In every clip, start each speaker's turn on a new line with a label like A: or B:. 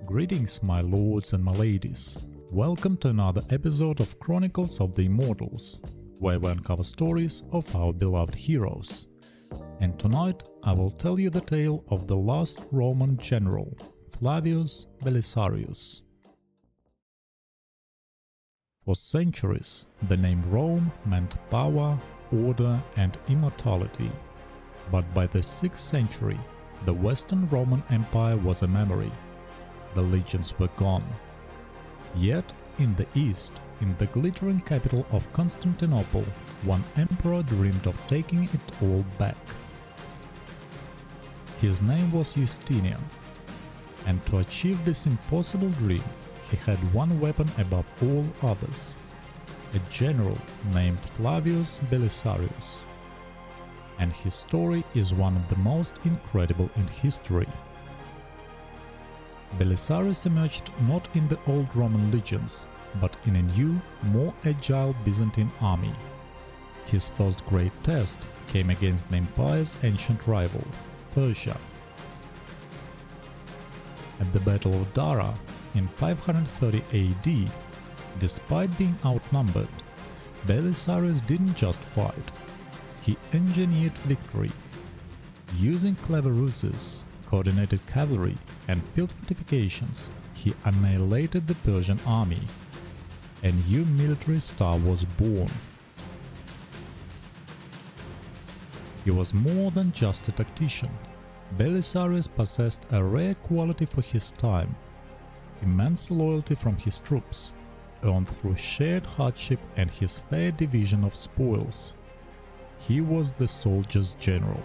A: Greetings, my lords and my ladies. Welcome to another episode of Chronicles of the Immortals, where we uncover stories of our beloved heroes. And tonight I will tell you the tale of the last Roman general, Flavius Belisarius. For centuries, the name Rome meant power, order and immortality. But by the 6th century, the Western Roman Empire was a memory. The legions were gone. Yet, in the east, in the glittering capital of Constantinople, one emperor dreamed of taking it all back. His name was Justinian, and to achieve this impossible dream, he had one weapon above all others, a general named Flavius Belisarius. And his story is one of the most incredible in history. Belisarius emerged not in the old Roman legions, but in a new, more agile Byzantine army. His first great test came against the empire's ancient rival, Persia. At the Battle of Dara in 530 AD, despite being outnumbered, Belisarius didn't just fight. He engineered victory. Using clever ruses, coordinated cavalry and field fortifications, he annihilated the Persian army. A new military star was born. He was more than just a tactician. Belisarius possessed a rare quality for his time: immense loyalty from his troops, earned through shared hardship and his fair division of spoils. He was the soldier's general.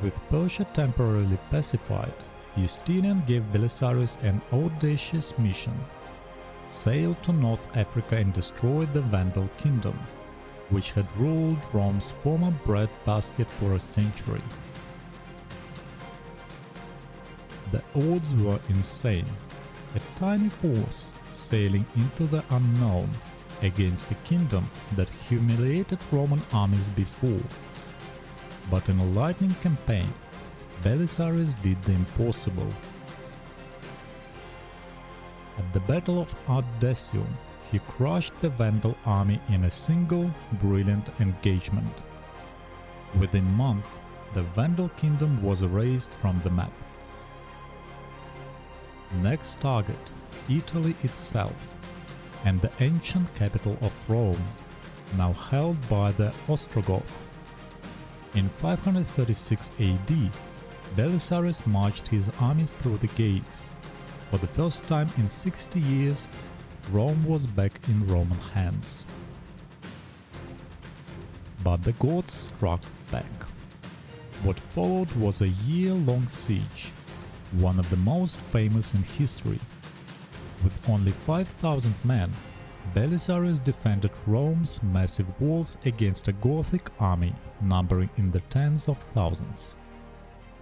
A: With Persia temporarily pacified, Justinian gave Belisarius an audacious mission: sail to North Africa and destroy the Vandal kingdom, which had ruled Rome's former breadbasket for a century. The odds were insane: a tiny force sailing into the unknown against a kingdom that humiliated Roman armies before. But in a lightning campaign, Belisarius did the impossible. At the Battle of Ardesium, he crushed the Vandal army in a single, brilliant engagement. Within months, the Vandal kingdom was erased from the map. Next target, Italy itself, and the ancient capital of Rome, now held by the Ostrogoths. In 536 AD, Belisarius marched his armies through the gates. For the first time in 60 years, Rome was back in Roman hands. But the Goths struck back. What followed was a year-long siege, one of the most famous in history. With only 5,000 men, Belisarius defended Rome's massive walls against a Gothic army numbering in the tens of thousands.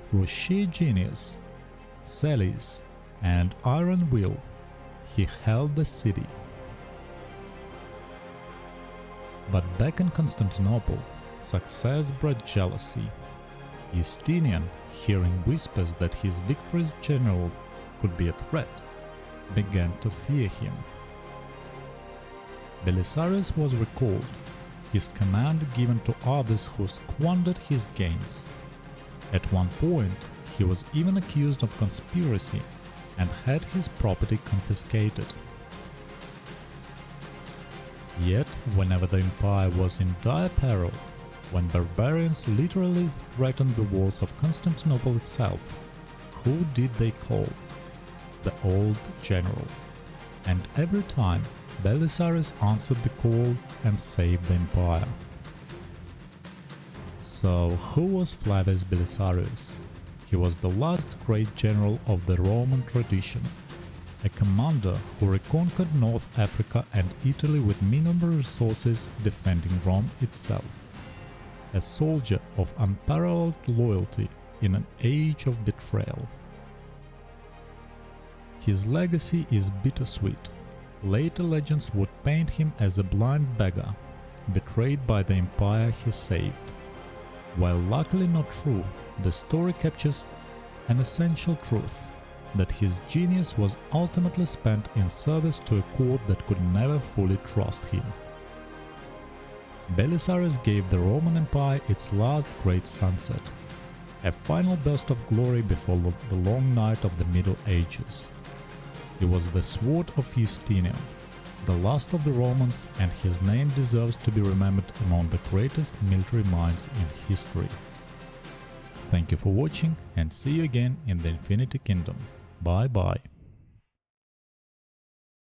A: Through sheer genius, sallies, and iron will, he held the city. But back in Constantinople, success bred jealousy. Justinian, hearing whispers that his victorious general could be a threat, began to fear him. Belisarius was recalled, his command given to others who squandered his gains. At one point, he was even accused of conspiracy and had his property confiscated. Yet, whenever the empire was in dire peril, when barbarians literally threatened the walls of Constantinople itself, who did they call? The old general. And every time, Belisarius answered the call and saved the empire. So, who was Flavius Belisarius? He was the last great general of the Roman tradition, a commander who reconquered North Africa and Italy with minimal resources, defending Rome itself. A soldier of unparalleled loyalty in an age of betrayal. His legacy is bittersweet. Later legends would paint him as a blind beggar, betrayed by the empire he saved. While luckily not true, the story captures an essential truth, that his genius was ultimately spent in service to a court that could never fully trust him. Belisarius gave the Roman Empire its last great sunset, a final burst of glory before the long night of the Middle Ages. He was the sword of Justinian, the last of the Romans, and his name deserves to be remembered among the greatest military minds in history. Thank you for watching, and see you again in the Infinity Kingdom. Bye bye.